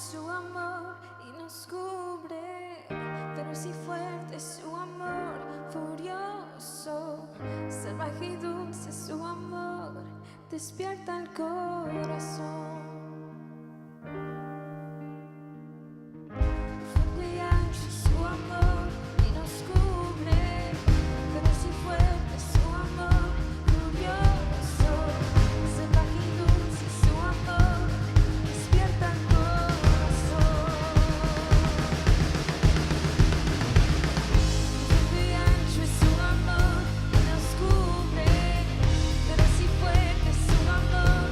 su amor y nos cubre, feroz y fuerte su amor, furioso, salvaje y dulce su amor, despierta el corazón. Profundo y ancho su amor y nos cubre, feroz y fuerte su amor, furioso, salvaje y dulce su amor, despierta el corazón. Profundo y ancho es su amor y nos cubre, feroz y fuerte su amor,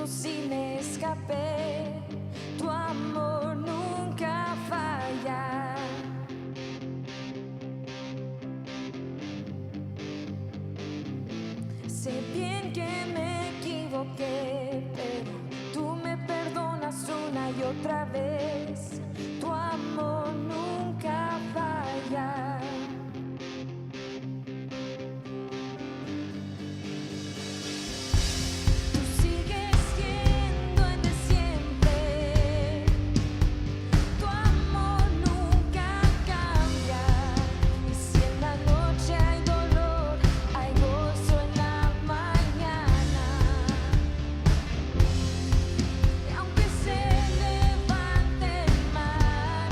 sí me escapé, tu amor nunca falla. Sé bien que me equivoqué, pero tú me perdonas una y otra vez, tu amor nunca falla. Tú sigues siendo el de siempre, tu amor nunca cambia. Y si en la noche hay dolor, hay gozo en la mañana. Y aunque se levante el mar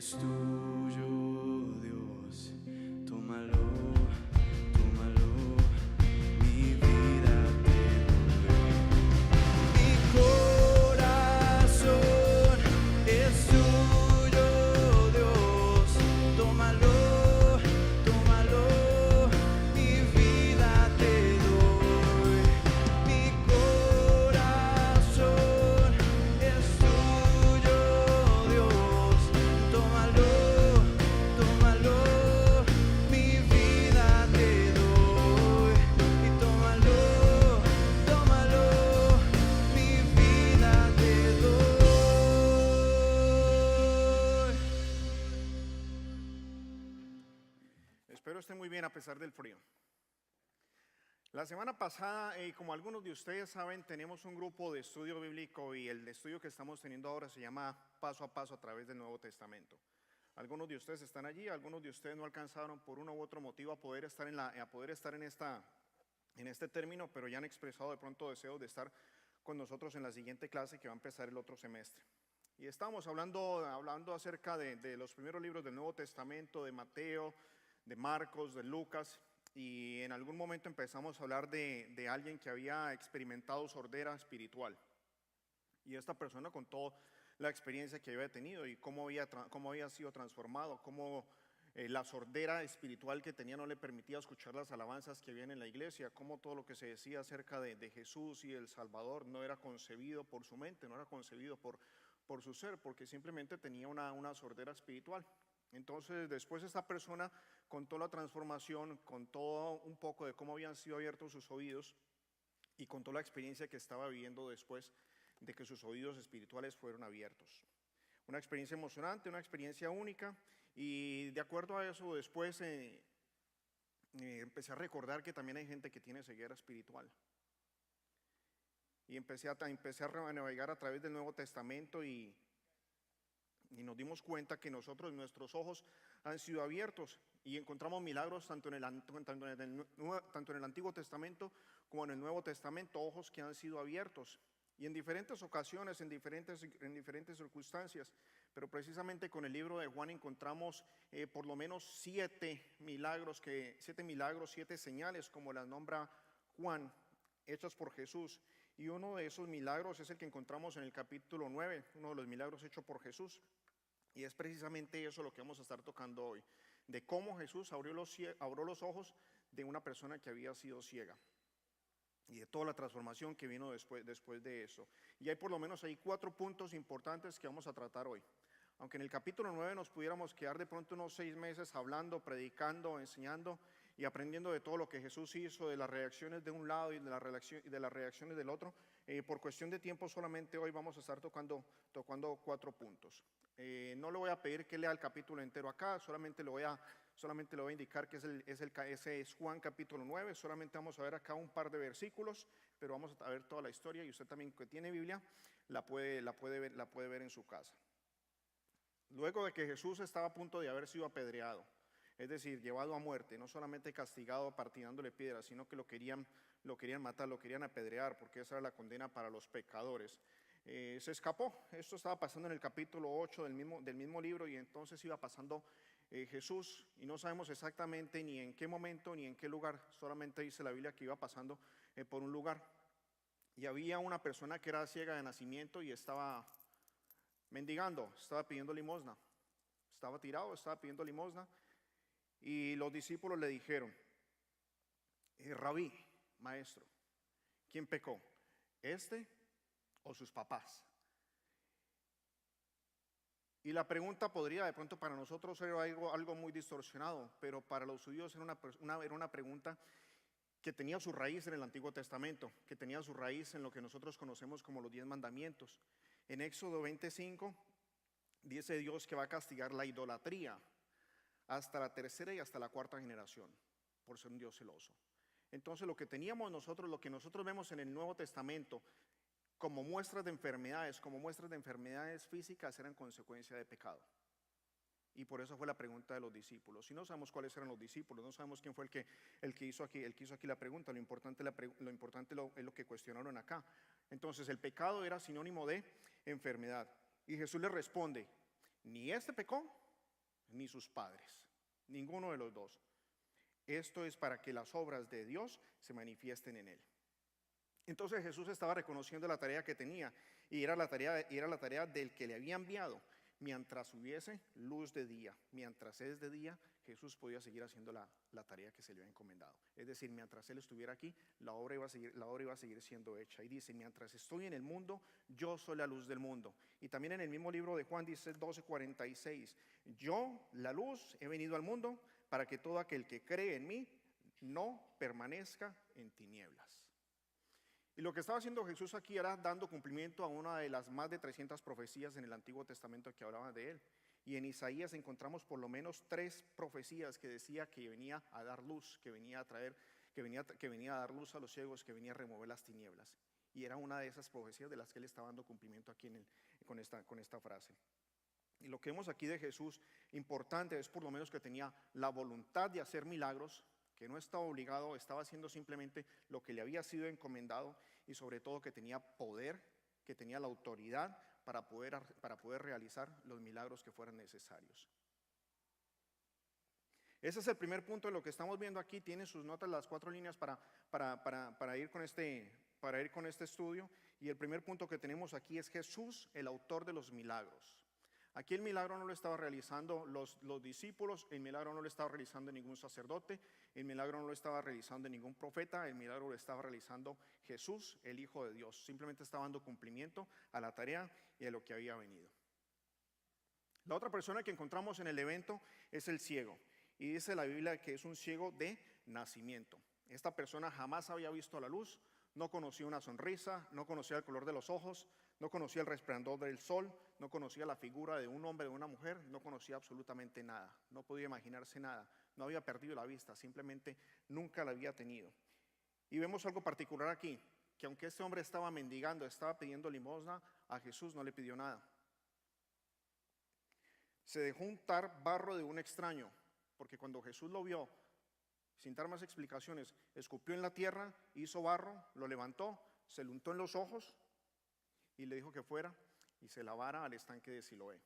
es tuyo, Dios, tómalo, tómalo, mi vida te doy. Mi corazón es tuyo, Dios, tómalo, tómalo, mi vida te doy. Mi corazón es tuyo, Dios, tómalo, tómalo, mi vida te doy. Y tómalo, tómalo, mi vida te doy. Espero estén muy bien a pesar del frío. La semana pasada, como algunos de ustedes saben, tenemos un grupo de estudio bíblico y el estudio que estamos teniendo ahora se llama Paso a Paso a través del Nuevo Testamento. Algunos de ustedes están allí, algunos de ustedes no alcanzaron por uno u otro motivo a poder estar en este término, pero ya han expresado de pronto deseos de estar con nosotros en la siguiente clase que va a empezar el otro semestre. Y estábamos hablando acerca de los primeros libros del Nuevo Testamento, de Mateo, de Marcos, de Lucas, y en algún momento empezamos a hablar de alguien que había experimentado sordera espiritual. Y esta persona contó la experiencia que había tenido y cómo había sido transformado, cómo la sordera espiritual que tenía no le permitía escuchar las alabanzas que habían en la iglesia, cómo todo lo que se decía acerca de Jesús y el Salvador no era concebido por su mente, no era concebido por su ser, porque simplemente tenía una sordera espiritual. Entonces después esta persona contó la transformación, contó un poco de cómo habían sido abiertos sus oídos y contó la experiencia que estaba viviendo después de que sus oídos espirituales fueron abiertos. Una experiencia emocionante, una experiencia única, y de acuerdo a eso después empecé a recordar que también hay gente que tiene ceguera espiritual. Y empecé a navegar a través del Nuevo Testamento y nos dimos cuenta que nuestros ojos han sido abiertos y encontramos milagros tanto en el Antiguo Testamento como en el Nuevo Testamento, ojos que han sido abiertos. Y en diferentes ocasiones, en diferentes circunstancias, pero precisamente con el libro de Juan encontramos por lo menos 7 milagros, 7 señales, como las nombra Juan, hechas por Jesús. Y uno de esos milagros es el que encontramos en el capítulo 9, uno de los milagros hechos por Jesús. Y es precisamente eso lo que vamos a estar tocando hoy, de cómo Jesús abrió los ojos de una persona que había sido ciega. Y de toda la transformación que vino después de eso. Y hay por lo menos 4 puntos importantes que vamos a tratar hoy. Aunque en el capítulo 9 nos pudiéramos quedar de pronto unos 6 meses hablando, predicando, enseñando y aprendiendo de todo lo que Jesús hizo, de las reacciones de un lado y de las reacciones del otro, por cuestión de tiempo solamente hoy vamos a estar tocando 4 puntos. No le voy a pedir que lea el capítulo entero acá, solamente le voy a indicar que ese es Juan capítulo 9, solamente vamos a ver acá un par de versículos, pero vamos a ver toda la historia y usted también que tiene Biblia la puede ver en su casa. Luego de que Jesús estaba a punto de haber sido apedreado, es decir, llevado a muerte, no solamente castigado tirándole piedras, sino que lo querían matar, lo querían apedrear, porque esa era la condena para los pecadores. Se escapó. Esto estaba pasando en el capítulo 8 del mismo libro, y entonces iba pasando Jesús, y no sabemos exactamente ni en qué momento ni en qué lugar, solamente dice la Biblia que iba pasando por un lugar, y había una persona que era ciega de nacimiento y estaba mendigando, estaba pidiendo limosna, estaba tirado, estaba pidiendo limosna, y los discípulos le dijeron: Rabí, maestro, ¿quién pecó? ¿Este o sus papás? Y la pregunta podría de pronto para nosotros ser algo muy distorsionado, pero para los judíos era una pregunta que tenía su raíz en el Antiguo Testamento, que tenía su raíz en lo que nosotros conocemos como los 10 mandamientos. En Éxodo 25 dice Dios que va a castigar la idolatría hasta la 3ª y hasta la 4ª generación por ser un Dios celoso. Entonces lo que nosotros vemos en el Nuevo Testamento como muestras de enfermedades físicas, eran consecuencia de pecado. Y por eso fue la pregunta de los discípulos. Si no sabemos cuáles eran los discípulos, no sabemos quién fue el que hizo aquí la pregunta, lo importante es lo que cuestionaron acá. Entonces el pecado era sinónimo de enfermedad. Y Jesús le responde: ni este pecó, ni sus padres, ninguno de los dos. Esto es para que las obras de Dios se manifiesten en él. Entonces Jesús estaba reconociendo la tarea que tenía, y era la tarea del que le había enviado. Mientras hubiese luz de día, mientras es de día, Jesús podía seguir haciendo la tarea que se le había encomendado. Es decir, mientras Él estuviera aquí, la obra iba a seguir siendo hecha. Y dice, mientras estoy en el mundo, yo soy la luz del mundo. Y también en el mismo libro de Juan dice 12:46, yo, la luz, he venido al mundo para que todo aquel que cree en mí no permanezca en tinieblas. Y lo que estaba haciendo Jesús aquí era dando cumplimiento a una de las más de 300 profecías en el Antiguo Testamento que hablaban de él. Y en Isaías encontramos por lo menos 3 profecías que decía que venía a dar luz, que venía a traer, que venía a dar luz a los ciegos, que venía a remover las tinieblas. Y era una de esas profecías de las que él estaba dando cumplimiento aquí con esta frase. Y lo que vemos aquí de Jesús, importante, es por lo menos que tenía la voluntad de hacer milagros, que no estaba obligado, estaba haciendo simplemente lo que le había sido encomendado, y sobre todo que tenía poder, que tenía la autoridad para poder realizar los milagros que fueran necesarios. Ese es el primer punto de lo que estamos viendo aquí. Tienen sus notas las 4 líneas para ir con este estudio. Y el primer punto que tenemos aquí es Jesús, el autor de los milagros. Aquí el milagro no lo estaba realizando los discípulos, el milagro no lo estaba realizando ningún sacerdote, el milagro no lo estaba realizando ningún profeta, el milagro lo estaba realizando Jesús, el Hijo de Dios. Simplemente estaba dando cumplimiento a la tarea y a lo que había venido. La otra persona que encontramos en el evento es el ciego. Y dice la Biblia que es un ciego de nacimiento. Esta persona jamás había visto la luz, no conocía una sonrisa, no conocía el color de los ojos, no conocía el resplandor del sol, no conocía la figura de un hombre o de una mujer, no conocía absolutamente nada, no podía imaginarse nada, no había perdido la vista, simplemente nunca la había tenido. Y vemos algo particular aquí, que aunque este hombre estaba mendigando, estaba pidiendo limosna, a Jesús no le pidió nada. Se dejó untar barro de un extraño, porque cuando Jesús lo vio, sin dar más explicaciones, escupió en la tierra, hizo barro, lo levantó, se lo untó en los ojos y le dijo que fuera y se lavara al estanque de Siloé.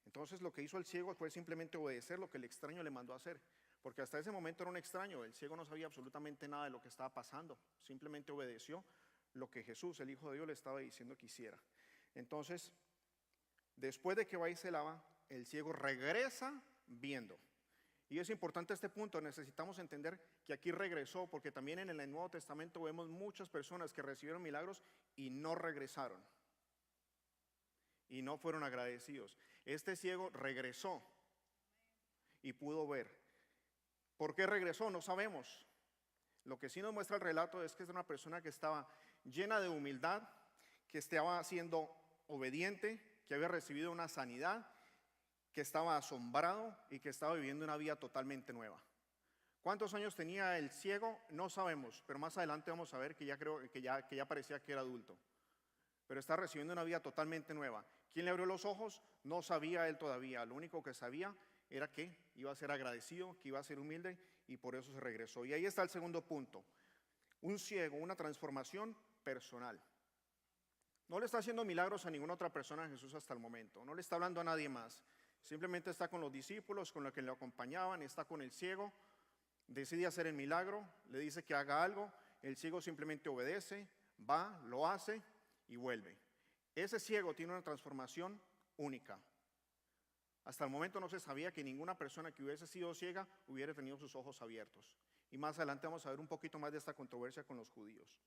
Entonces lo que hizo el ciego fue simplemente obedecer lo que el extraño le mandó a hacer, porque hasta ese momento era un extraño, el ciego no sabía absolutamente nada de lo que estaba pasando, simplemente obedeció lo que Jesús, el Hijo de Dios, le estaba diciendo que hiciera. Entonces, después de que va y se lava, el ciego regresa viendo. Y es importante este punto, necesitamos entender que aquí regresó, porque también en el Nuevo Testamento vemos muchas personas que recibieron milagros y no regresaron. Y no fueron agradecidos. Este ciego regresó y pudo ver. ¿Por qué regresó? No sabemos. Lo que sí nos muestra el relato es que es una persona que estaba llena de humildad, que estaba siendo obediente, que había recibido una sanidad, que estaba asombrado y que estaba viviendo una vida totalmente nueva. ¿Cuántos años tenía el ciego? No sabemos, pero más adelante vamos a ver que ya parecía que era adulto. Pero está recibiendo una vida totalmente nueva. ¿Quién le abrió los ojos? No sabía él todavía. Lo único que sabía era que iba a ser agradecido, que iba a ser humilde, y por eso se regresó. Y ahí está el segundo punto. Un ciego, una transformación personal. No le está haciendo milagros a ninguna otra persona Jesús hasta el momento. No le está hablando a nadie más. Simplemente está con los discípulos, con los que le acompañaban, está con el ciego, decide hacer el milagro, le dice que haga algo, el ciego simplemente obedece, va, lo hace y vuelve. Ese ciego tiene una transformación única. Hasta el momento no se sabía que ninguna persona que hubiese sido ciega hubiera tenido sus ojos abiertos. Y más adelante vamos a ver un poquito más de esta controversia con los judíos,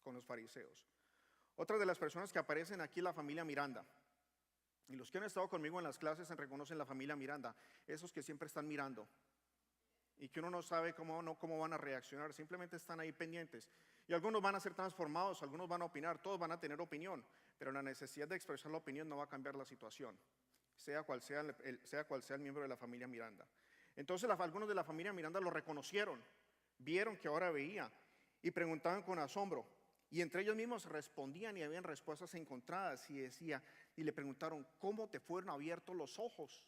con los fariseos. Otra de las personas que aparecen aquí es la familia Miranda. Y los que han estado conmigo en las clases se reconocen la familia Miranda, esos que siempre están mirando y que uno no sabe cómo van a reaccionar, simplemente están ahí pendientes. Y algunos van a ser transformados, algunos van a opinar, todos van a tener opinión, pero la necesidad de expresar la opinión no va a cambiar la situación, sea cual sea el miembro de la familia Miranda. Entonces algunos de la familia Miranda lo reconocieron, vieron que ahora veía y preguntaban con asombro. Y entre ellos mismos respondían y habían respuestas encontradas y le preguntaron, ¿cómo te fueron abiertos los ojos?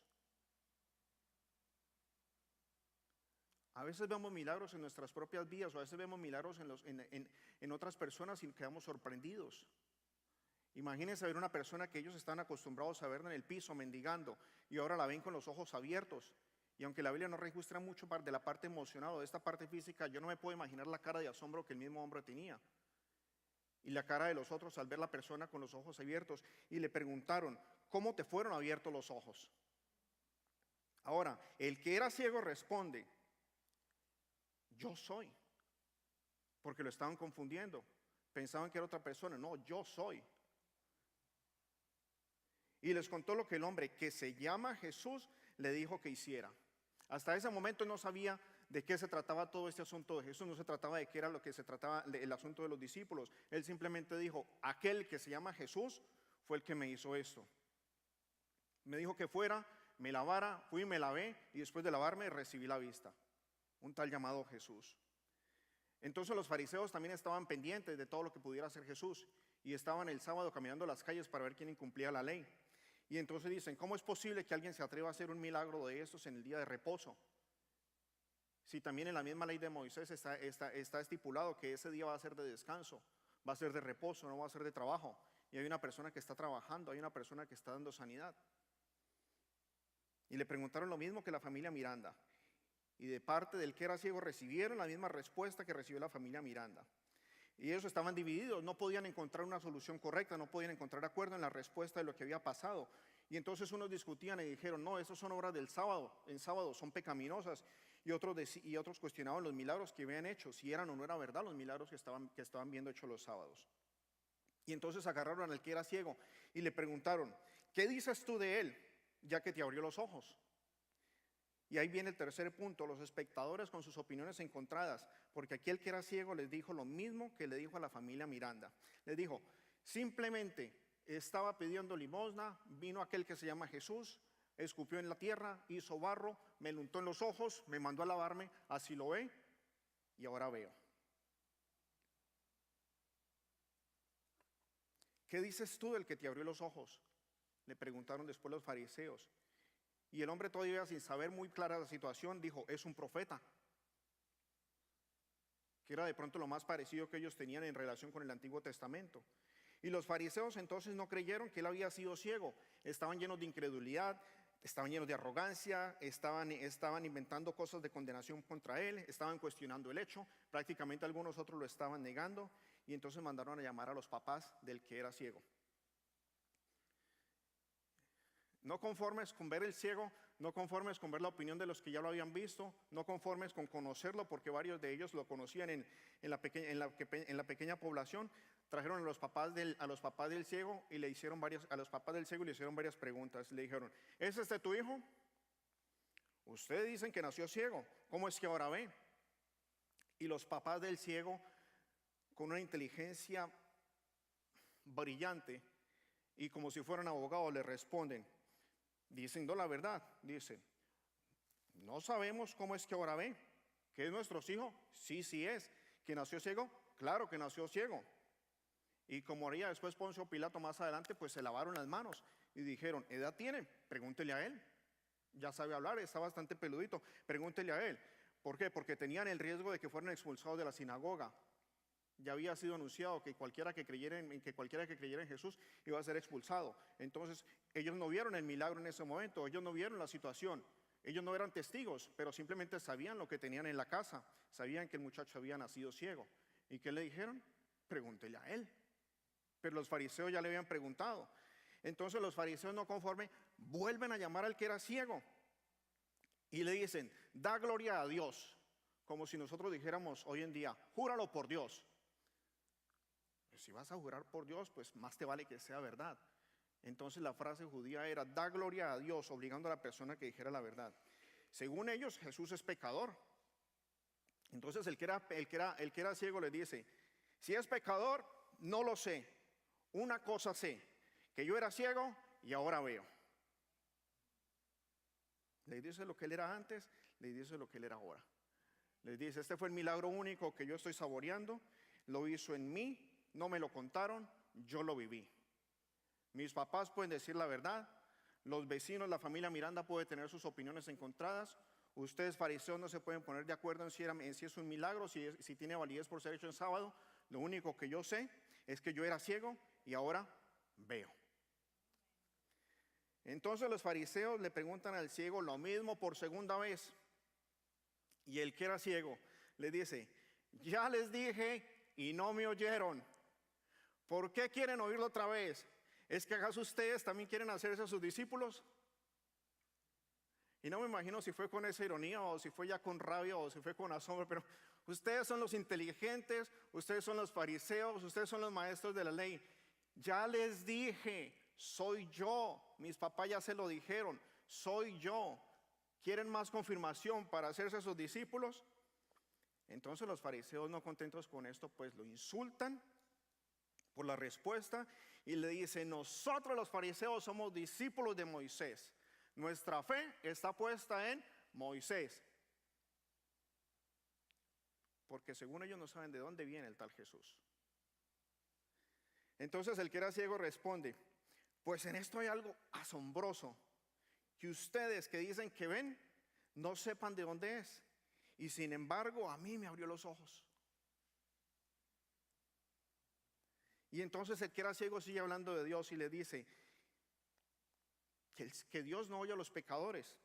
A veces vemos milagros en nuestras propias vidas, o a veces vemos milagros en otras personas y quedamos sorprendidos. Imagínense ver una persona que ellos están acostumbrados a ver en el piso mendigando y ahora la ven con los ojos abiertos. Y aunque la Biblia no registra mucho de la parte emocional o de esta parte física, yo no me puedo imaginar la cara de asombro que el mismo hombre tenía. Y la cara de los otros al ver la persona con los ojos abiertos. Y le preguntaron, ¿cómo te fueron abiertos los ojos? Ahora, el que era ciego responde, yo soy. Porque lo estaban confundiendo. Pensaban que era otra persona. No, yo soy. Y les contó lo que el hombre que se llama Jesús le dijo que hiciera. Hasta ese momento no sabía de qué se trataba todo este asunto de Jesús. No se trataba de qué era lo que se trataba el asunto de los discípulos. Él simplemente dijo, aquel que se llama Jesús fue el que me hizo esto. Me dijo que fuera, me lavara, fui y me lavé y después de lavarme recibí la vista. Un tal llamado Jesús. Entonces los fariseos también estaban pendientes de todo lo que pudiera hacer Jesús y estaban el sábado caminando las calles para ver quién incumplía la ley. Y entonces dicen, ¿cómo es posible que alguien se atreva a hacer un milagro de estos en el día de reposo? Si también en la misma ley de Moisés está estipulado que ese día va a ser de descanso, va a ser de reposo, no va a ser de trabajo. Y hay una persona que está trabajando, hay una persona que está dando sanidad. Y le preguntaron lo mismo que la familia Miranda. Y de parte del que era ciego recibieron la misma respuesta que recibió la familia Miranda. Y ellos estaban divididos, no podían encontrar una solución correcta, no podían encontrar acuerdo en la respuesta de lo que había pasado. Y entonces unos discutían y dijeron, no, esas son obras del sábado, en sábado son pecaminosas. Y otros cuestionaban los milagros que habían hecho, si eran o no era verdad los milagros que estaban viendo hechos los sábados. Y entonces agarraron al que era ciego y le preguntaron, ¿qué dices tú de él, ya que te abrió los ojos? Y ahí viene el tercer punto, los espectadores con sus opiniones encontradas, porque aquel que era ciego les dijo lo mismo que le dijo a la familia Miranda. Les dijo, simplemente estaba pidiendo limosna, vino aquel que se llama Jesús, escupió en la tierra, hizo barro, me lo untó en los ojos, me mandó a lavarme, así lo ve y ahora veo. ¿Qué dices tú del que te abrió los ojos? Le preguntaron después los fariseos. Y el hombre todavía sin saber muy clara la situación dijo, es un profeta. Que era de pronto lo más parecido que ellos tenían en relación con el Antiguo Testamento. Y los fariseos entonces no creyeron que él había sido ciego. Estaban llenos de incredulidad, estaban llenos de arrogancia, estaban inventando cosas de condenación contra él, estaban cuestionando el hecho. Prácticamente algunos otros lo estaban negando. Y entonces mandaron a llamar a los papás del que era ciego. No conformes con ver el ciego, no conformes con ver la opinión de los que ya lo habían visto, no conformes con conocerlo, porque varios de ellos lo conocían en la pequeña población. Trajeron a los papás del ciego y le hicieron varias preguntas. Le dijeron, ¿es este tu hijo? Ustedes dicen que nació ciego, ¿cómo es que ahora ve? Y los papás del ciego, con una inteligencia brillante y como si fueran abogados, le responden, diciendo la verdad, dicen, no sabemos cómo es que ahora ve, que es nuestro hijo, sí es, que nació ciego, claro que nació ciego. Y como haría después Poncio Pilato más adelante, pues se lavaron las manos y dijeron, ¿edad tiene? Pregúntele a él, ya sabe hablar, está bastante peludito, pregúntele a él. ¿Por qué? Porque tenían el riesgo de que fueran expulsados de la sinagoga. Ya había sido anunciado que cualquiera que creyera en Jesús iba a ser expulsado. Entonces ellos no vieron el milagro en ese momento, ellos no vieron la situación, ellos no eran testigos, pero simplemente sabían lo que tenían en la casa, sabían que el muchacho había nacido ciego. ¿Y qué le dijeron? Pregúntele a él. Pero los fariseos ya le habían preguntado. Entonces los fariseos no conforme vuelven a llamar al que era ciego y le dicen, da gloria a Dios, como si nosotros dijéramos hoy en día, júralo por Dios. Si vas a jurar por Dios, pues más te vale que sea verdad. Entonces la frase judía era, da gloria a Dios, obligando a la persona que dijera la verdad. Según ellos, Jesús es pecador. Entonces el que era ciego le dice, si es pecador, no lo sé. Una cosa sé, que yo era ciego y ahora veo. Le dice lo que él era antes, le dice lo que él era ahora. Le dice, este fue el milagro único que yo estoy saboreando, lo hizo en mí. No me lo contaron, yo lo viví. Mis papás pueden decir la verdad, los vecinos, la familia Miranda puede tener sus opiniones encontradas. Ustedes fariseos no se pueden poner de acuerdo en si es un milagro, si tiene validez por ser hecho en sábado. Lo único que yo sé es que yo era ciego y ahora veo. Entonces los fariseos le preguntan al ciego lo mismo por segunda vez. Y el que era ciego le dice, ya les dije y no me oyeron. ¿Por qué quieren oírlo otra vez? ¿Es que acaso ustedes también quieren hacerse sus discípulos? Y no me imagino si fue con esa ironía o si fue ya con rabia o si fue con asombro, pero ustedes son los inteligentes, ustedes son los fariseos, ustedes son los maestros de la ley. Ya les dije, soy yo, mis papás ya se lo dijeron, soy yo. ¿Quieren más confirmación para hacerse sus discípulos? Entonces los fariseos, no contentos con esto, pues lo insultan por la respuesta y le dicen, nosotros los fariseos somos discípulos de Moisés. Nuestra fe está puesta en Moisés. Porque según ellos no saben de dónde viene el tal Jesús. Entonces el que era ciego responde, pues en esto hay algo asombroso, que ustedes que dicen que ven, no sepan de dónde es. Y sin embargo a mí me abrió los ojos. Y entonces el que era ciego sigue hablando de Dios y le dice que Dios no oye a los pecadores.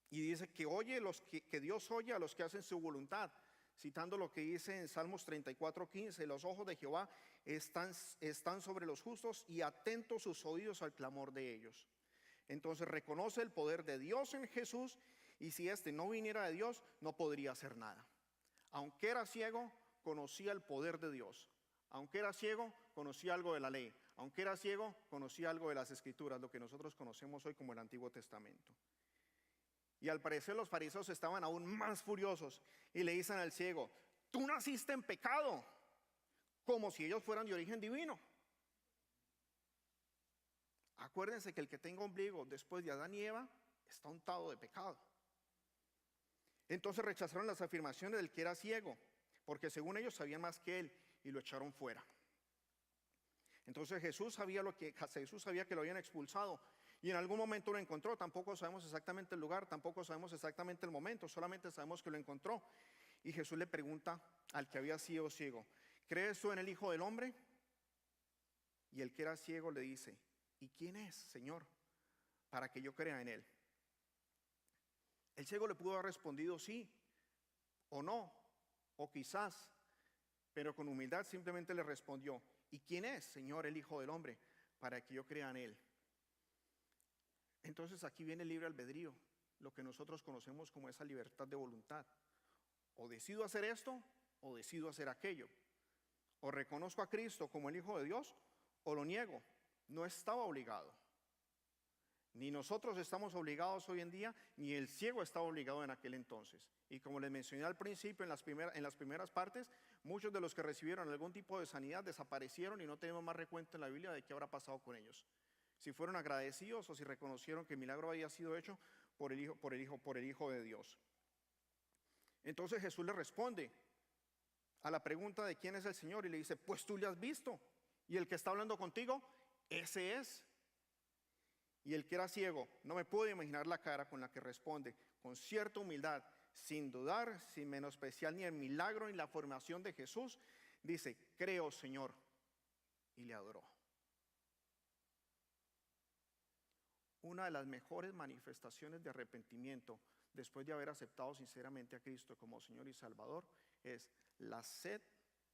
Y dice que Dios oye a los que hacen su voluntad. Citando lo que dice en Salmos 34:15, los ojos de Jehová están sobre los justos y atentos sus oídos al clamor de ellos. Entonces reconoce el poder de Dios en Jesús y si éste no viniera de Dios no podría hacer nada. Aunque era ciego, conocía el poder de Dios. Aunque era ciego, conocía algo de la ley. Aunque era ciego, conocía algo de las Escrituras, lo que nosotros conocemos hoy como el Antiguo Testamento. Y al parecer los fariseos estaban aún más furiosos y le dicen al ciego, tú naciste en pecado, como si ellos fueran de origen divino. Acuérdense que el que tenga ombligo después de Adán y Eva está untado de pecado. Entonces rechazaron las afirmaciones del que era ciego, porque según ellos sabían más que él y lo echaron fuera. Entonces Jesús sabía que lo habían expulsado. Y en algún momento lo encontró, tampoco sabemos exactamente el lugar, tampoco sabemos exactamente el momento, solamente sabemos que lo encontró. Y Jesús le pregunta al que había sido ciego, ¿crees tú en el Hijo del Hombre? Y el que era ciego le dice, ¿y quién es, Señor, para que yo crea en él? El ciego le pudo haber respondido sí, o no, o quizás, pero con humildad simplemente le respondió, ¿y quién es, Señor, el Hijo del Hombre, para que yo crea en él? Entonces aquí viene el libre albedrío, lo que nosotros conocemos como esa libertad de voluntad. O decido hacer esto, o decido hacer aquello. O reconozco a Cristo como el Hijo de Dios, o lo niego. No estaba obligado. Ni nosotros estamos obligados hoy en día, ni el ciego estaba obligado en aquel entonces. Y como les mencioné al principio, en las primeras partes, muchos de los que recibieron algún tipo de sanidad desaparecieron y no tenemos más recuento en la Biblia de qué habrá pasado con ellos. Si fueron agradecidos o si reconocieron que el milagro había sido hecho por el Hijo de Dios. Entonces Jesús le responde a la pregunta de quién es el Señor y le dice, pues tú le has visto y el que está hablando contigo, ese es. Y el que era ciego, no me puedo imaginar la cara con la que responde, con cierta humildad, sin dudar, sin menospreciar ni el milagro ni la formación de Jesús, dice, creo, Señor, y le adoró. Una de las mejores manifestaciones de arrepentimiento después de haber aceptado sinceramente a Cristo como Señor y Salvador es la sed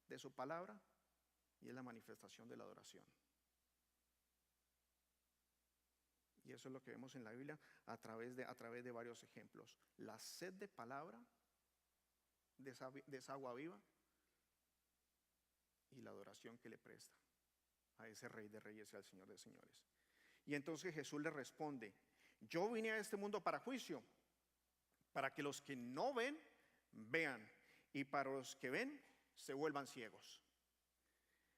de su palabra y es la manifestación de la adoración. Y eso es lo que vemos en la Biblia a través de varios ejemplos. La sed de palabra, de esa agua viva y la adoración que le presta a ese Rey de Reyes y al Señor de Señores. Y entonces Jesús le responde, yo vine a este mundo para juicio, para que los que no ven, vean, y para los que ven, se vuelvan ciegos.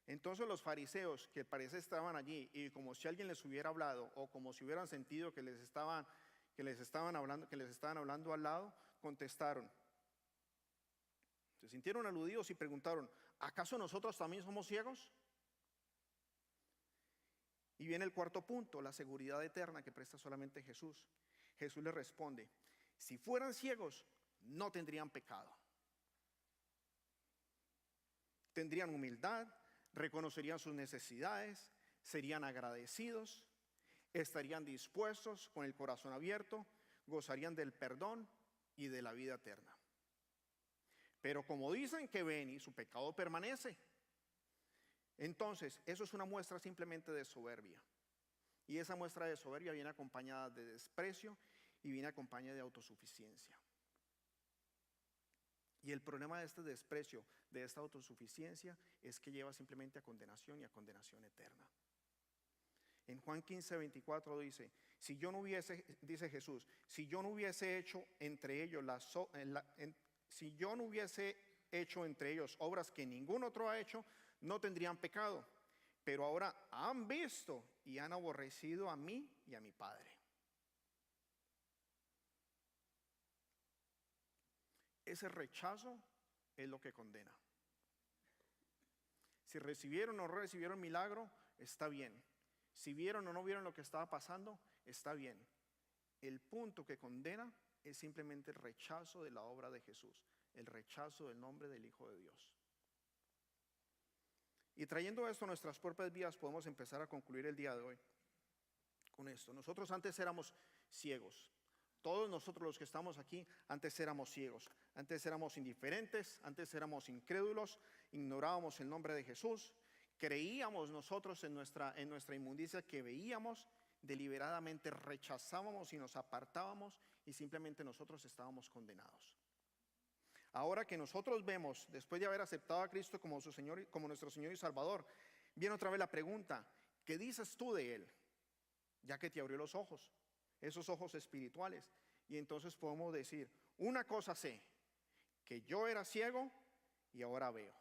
Entonces los fariseos que parece estaban allí, y como si alguien les hubiera hablado, o como si hubieran sentido que les estaban hablando al lado, contestaron. Se sintieron aludidos y preguntaron, ¿acaso nosotros también somos ciegos? Y viene el cuarto punto, la seguridad eterna que presta solamente Jesús. Jesús les responde, si fueran ciegos, no tendrían pecado. Tendrían humildad, reconocerían sus necesidades, serían agradecidos, estarían dispuestos con el corazón abierto, gozarían del perdón y de la vida eterna. Pero como dicen que ven y su pecado permanece, entonces eso es una muestra simplemente de soberbia. Y esa muestra de soberbia viene acompañada de desprecio y viene acompañada de autosuficiencia. Y el problema de este desprecio, de esta autosuficiencia, es que lleva simplemente a condenación y a condenación eterna. En Juan 15:24 dice, dice Jesús, si yo no hubiese hecho entre ellos obras que ningún otro ha hecho, no tendrían pecado. Pero ahora han visto y han aborrecido a mí y a mi Padre. Ese rechazo es lo que condena. Si recibieron o no recibieron milagro, está bien. Si vieron o no vieron lo que estaba pasando, está bien. El punto que condena es simplemente el rechazo de la obra de Jesús, el rechazo del nombre del Hijo de Dios. Y trayendo esto a nuestras propias vidas, podemos empezar a concluir el día de hoy con esto. Nosotros antes éramos ciegos. Todos nosotros los que estamos aquí, antes éramos ciegos. Antes éramos indiferentes, antes éramos incrédulos, ignorábamos el nombre de Jesús. Creíamos nosotros en nuestra inmundicia que veíamos, deliberadamente rechazábamos y nos apartábamos y simplemente nosotros estábamos condenados. Ahora que nosotros vemos, después de haber aceptado a Cristo como nuestro Señor y Salvador, viene otra vez la pregunta, ¿qué dices tú de Él? Ya que te abrió los ojos, esos ojos espirituales. Y entonces podemos decir, una cosa sé, que yo era ciego y ahora veo.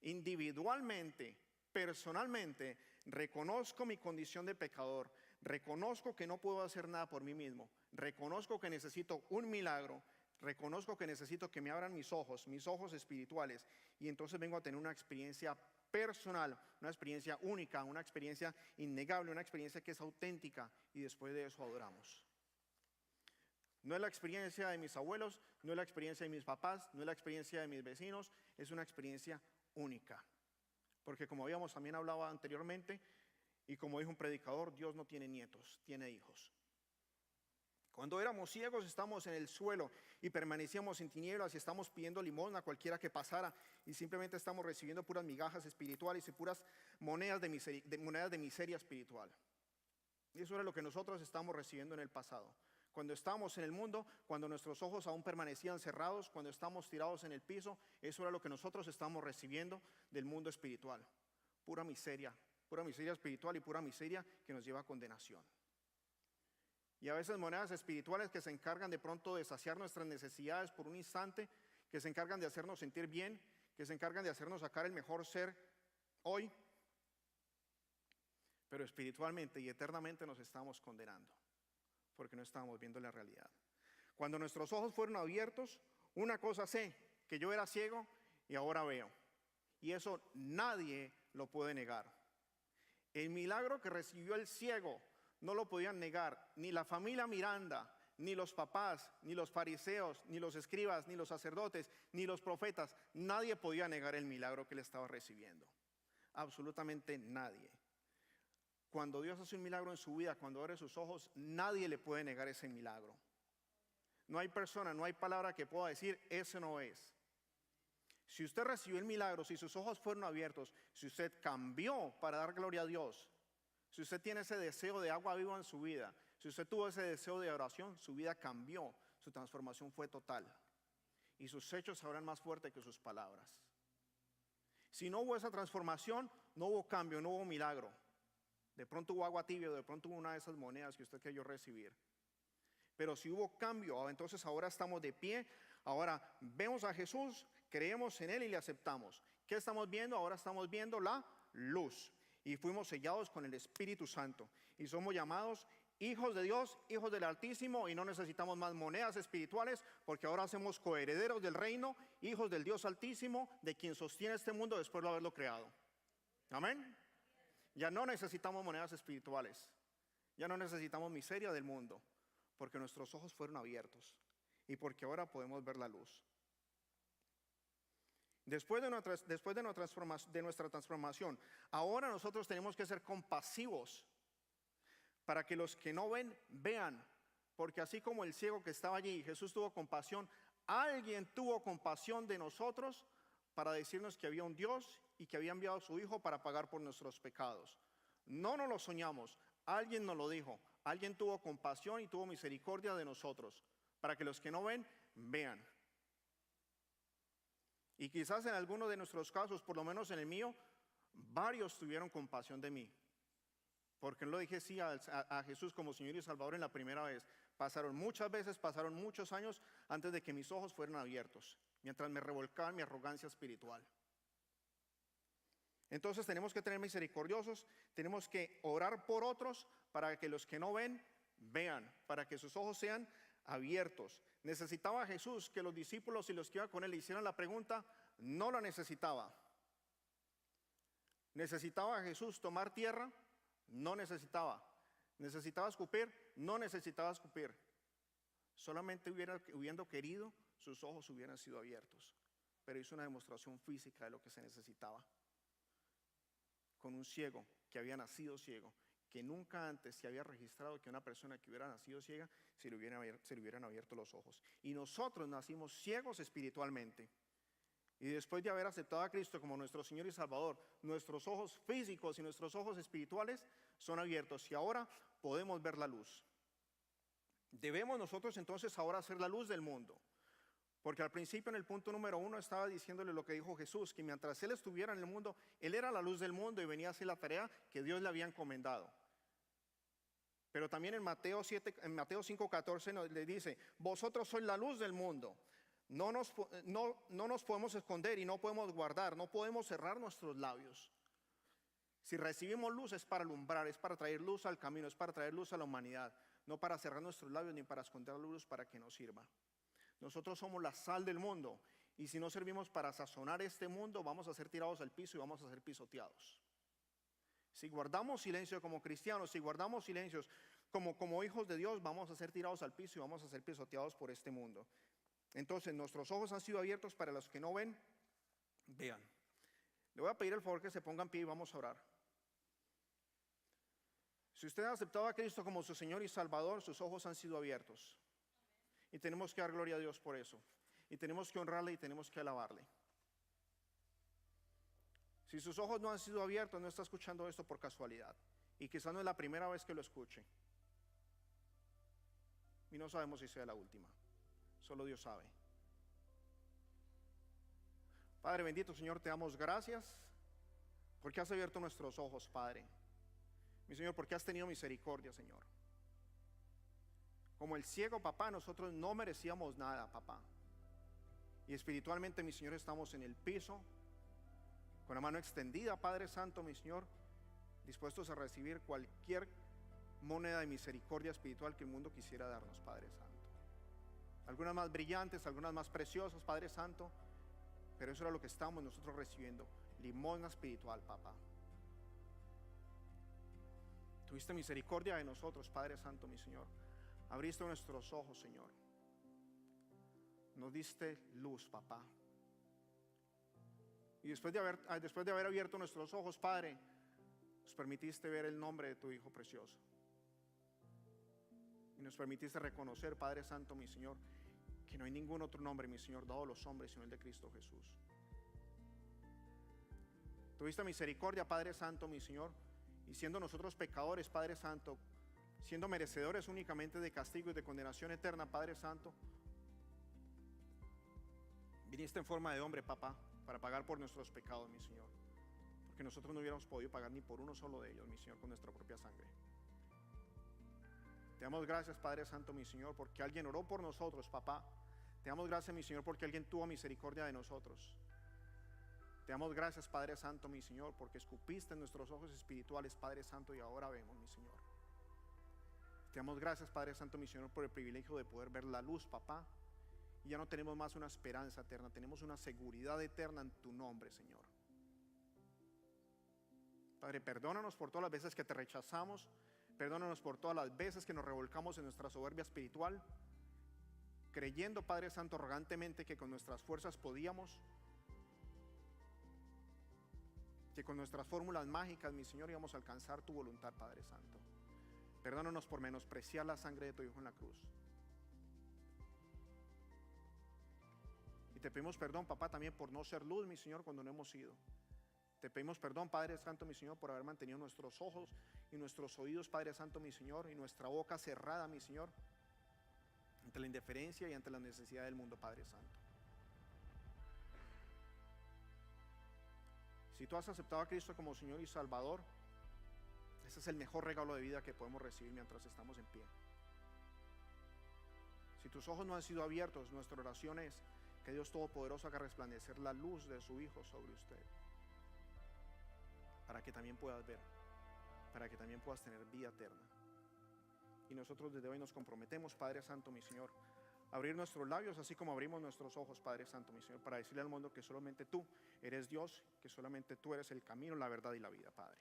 Individualmente, personalmente, reconozco mi condición de pecador, reconozco que no puedo hacer nada por mí mismo, reconozco que necesito un milagro, reconozco que necesito que me abran mis ojos espirituales, y entonces vengo a tener una experiencia personal, una experiencia única, una experiencia innegable, una experiencia que es auténtica, y después de eso adoramos. No es la experiencia de mis abuelos, no es la experiencia de mis papás, no es la experiencia de mis vecinos, es una experiencia única. Porque como habíamos también hablado anteriormente, y como dijo un predicador, Dios no tiene nietos, tiene hijos. Cuando éramos ciegos estábamos en el suelo y permanecíamos en tinieblas y estamos pidiendo limosna a cualquiera que pasara y simplemente estamos recibiendo puras migajas espirituales y puras monedas de miseria espiritual. Y eso era lo que nosotros estábamos recibiendo en el pasado. Cuando estábamos en el mundo, cuando nuestros ojos aún permanecían cerrados, cuando estábamos tirados en el piso, eso era lo que nosotros estábamos recibiendo del mundo espiritual. Pura miseria espiritual y pura miseria que nos lleva a condenación. Y a veces monedas espirituales que se encargan de pronto de saciar nuestras necesidades por un instante, que se encargan de hacernos sentir bien, que se encargan de hacernos sacar el mejor ser hoy, pero espiritualmente y eternamente nos estamos condenando, porque no estábamos viendo la realidad. Cuando nuestros ojos fueron abiertos, una cosa sé, que yo era ciego y ahora veo. Y eso nadie lo puede negar. El milagro que recibió el ciego no lo podían negar ni la familia Miranda, ni los papás, ni los fariseos, ni los escribas, ni los sacerdotes, ni los profetas. Nadie podía negar el milagro que él estaba recibiendo. Absolutamente nadie. Cuando Dios hace un milagro en su vida, cuando abre sus ojos, nadie le puede negar ese milagro. No hay persona, no hay palabra que pueda decir, ese no es. Si usted recibió el milagro, si sus ojos fueron abiertos, si usted cambió para dar gloria a Dios, si usted tiene ese deseo de agua viva en su vida, si usted tuvo ese deseo de oración, su vida cambió, su transformación fue total. Y sus hechos sabrán más fuerte que sus palabras. Si no hubo esa transformación, no hubo cambio, no hubo milagro. De pronto hubo agua tibia, de pronto hubo una de esas monedas que usted creyó recibir. Pero si hubo cambio, entonces ahora estamos de pie, ahora vemos a Jesús, creemos en Él y le aceptamos. ¿Qué estamos viendo? Ahora estamos viendo la luz. Y fuimos sellados con el Espíritu Santo. Y somos llamados hijos de Dios, hijos del Altísimo, y no necesitamos más monedas espirituales, porque ahora somos coherederos del reino, hijos del Dios Altísimo, de quien sostiene este mundo después de haberlo creado. Amén. Ya no necesitamos monedas espirituales. Ya no necesitamos miseria del mundo, porque nuestros ojos fueron abiertos y porque ahora podemos ver la luz. Después de nuestra transformación, ahora nosotros tenemos que ser compasivos para que los que no ven, vean. Porque así como el ciego que estaba allí, Jesús tuvo compasión, alguien tuvo compasión de nosotros para decirnos que había un Dios y que había enviado a su Hijo para pagar por nuestros pecados. No nos lo soñamos, alguien nos lo dijo. Alguien tuvo compasión y tuvo misericordia de nosotros para que los que no ven, vean. Y quizás en alguno de nuestros casos, por lo menos en el mío, varios tuvieron compasión de mí. Porque no lo dije sí a Jesús como Señor y Salvador en la primera vez. Pasaron muchas veces, pasaron muchos años antes de que mis ojos fueran abiertos, mientras me revolcaba mi arrogancia espiritual. Entonces tenemos que tener misericordiosos, tenemos que orar por otros para que los que no ven, vean, para que sus ojos sean abiertos. ¿Necesitaba Jesús que los discípulos y los que iban con él le hicieran la pregunta? No la necesitaba. ¿Necesitaba Jesús tomar tierra? No necesitaba. ¿Necesitaba escupir? No necesitaba escupir. Solamente hubiendo querido, sus ojos hubieran sido abiertos. Pero hizo una demostración física de lo que se necesitaba. Con un ciego que había nacido ciego, que nunca antes se había registrado que una persona que hubiera nacido ciega se le hubieran abierto los ojos. Y nosotros nacimos ciegos espiritualmente. Y después de haber aceptado a Cristo como nuestro Señor y Salvador, nuestros ojos físicos y nuestros ojos espirituales son abiertos y ahora podemos ver la luz. Debemos nosotros entonces ahora ser la luz del mundo. Porque al principio en el punto número 1 estaba diciéndole lo que dijo Jesús, que mientras Él estuviera en el mundo, Él era la luz del mundo y venía a hacer la tarea que Dios le había encomendado. Pero también en Mateo 5:14 le dice, vosotros sois la luz del mundo. No nos podemos esconder y no podemos guardar, no podemos cerrar nuestros labios. Si recibimos luz es para alumbrar, es para traer luz al camino, es para traer luz a la humanidad, no para cerrar nuestros labios ni para esconder la luz para que nos sirva. Nosotros somos la sal del mundo y si no servimos para sazonar este mundo vamos a ser tirados al piso y vamos a ser pisoteados. Si guardamos silencio como cristianos, si guardamos silencios como hijos de Dios, vamos a ser tirados al piso y vamos a ser pisoteados por este mundo. Entonces nuestros ojos han sido abiertos para los que no ven, vean. Le voy a pedir el favor que se pongan en pie y vamos a orar. Si usted ha aceptado a Cristo como su Señor y Salvador, sus ojos han sido abiertos. Y tenemos que dar gloria a Dios por eso. Y tenemos que honrarle y tenemos que alabarle. Si sus ojos no han sido abiertos, no está escuchando esto por casualidad. Y quizás no es la primera vez que lo escuche. Y no sabemos si sea la última. Solo Dios sabe. Padre bendito, Señor, te damos gracias porque has abierto nuestros ojos, Padre. Mi Señor, porque has tenido misericordia, Señor. Como el ciego, papá, nosotros no merecíamos nada, papá. Y espiritualmente, mi Señor, estamos en el piso, con la mano extendida, Padre Santo, mi Señor, dispuestos a recibir cualquier moneda de misericordia espiritual que el mundo quisiera darnos, Padre Santo. Algunas más brillantes, algunas más preciosas, Padre Santo, pero eso era lo que estamos nosotros recibiendo, limosna espiritual, papá. Tuviste misericordia de nosotros, Padre Santo, mi Señor. Abriste nuestros ojos, Señor. Nos diste luz, papá. Y después de haber abierto nuestros ojos, Padre, nos permitiste ver el nombre de tu Hijo precioso. Y nos permitiste reconocer, Padre Santo, mi Señor, que no hay ningún otro nombre, mi Señor, dado a los hombres, sino el de Cristo Jesús. Tuviste misericordia, Padre Santo, mi Señor, y siendo nosotros pecadores, Padre Santo, siendo merecedores únicamente de castigo y de condenación eterna, Padre Santo, viniste en forma de hombre, papá, para pagar por nuestros pecados, mi Señor, porque nosotros no hubiéramos podido pagar ni por uno solo de ellos, mi Señor, con nuestra propia sangre. Te damos gracias, Padre Santo, mi Señor, porque alguien oró por nosotros, papá. Te damos gracias, mi Señor, porque alguien tuvo misericordia de nosotros. Te damos gracias, Padre Santo, mi Señor, porque escupiste en nuestros ojos espirituales, Padre Santo, y ahora vemos, mi Señor. Te damos gracias, Padre Santo, mi Señor, por el privilegio de poder ver la luz, papá. Y ya no tenemos más una esperanza eterna, tenemos una seguridad eterna en tu nombre, Señor. Padre, perdónanos por todas las veces que te rechazamos. Perdónanos por todas las veces que nos revolcamos en nuestra soberbia espiritual, creyendo, Padre Santo, arrogantemente que con nuestras fuerzas podíamos. que con nuestras fórmulas mágicas, mi Señor, íbamos a alcanzar tu voluntad, Padre Santo. Perdónanos por menospreciar la sangre de tu Hijo en la cruz. Y te pedimos perdón, papá, también por no ser luz, mi Señor, cuando no hemos sido. Te pedimos perdón, Padre Santo, mi Señor, por haber mantenido nuestros ojos y nuestros oídos, Padre Santo, mi Señor, y nuestra boca cerrada, mi Señor, ante la indiferencia y ante la necesidad del mundo, Padre Santo. Si tú has aceptado a Cristo como Señor y Salvador, ese es el mejor regalo de vida que podemos recibir mientras estamos en pie. Si tus ojos no han sido abiertos, nuestra oración es que Dios Todopoderoso haga resplandecer la luz de su Hijo sobre usted, para que también puedas ver, para que también puedas tener vida eterna. Y nosotros desde hoy nos comprometemos, Padre Santo, mi Señor, a abrir nuestros labios, así como abrimos nuestros ojos, Padre Santo, mi Señor, para decirle al mundo que solamente tú eres Dios, que solamente tú eres el camino, la verdad y la vida, Padre.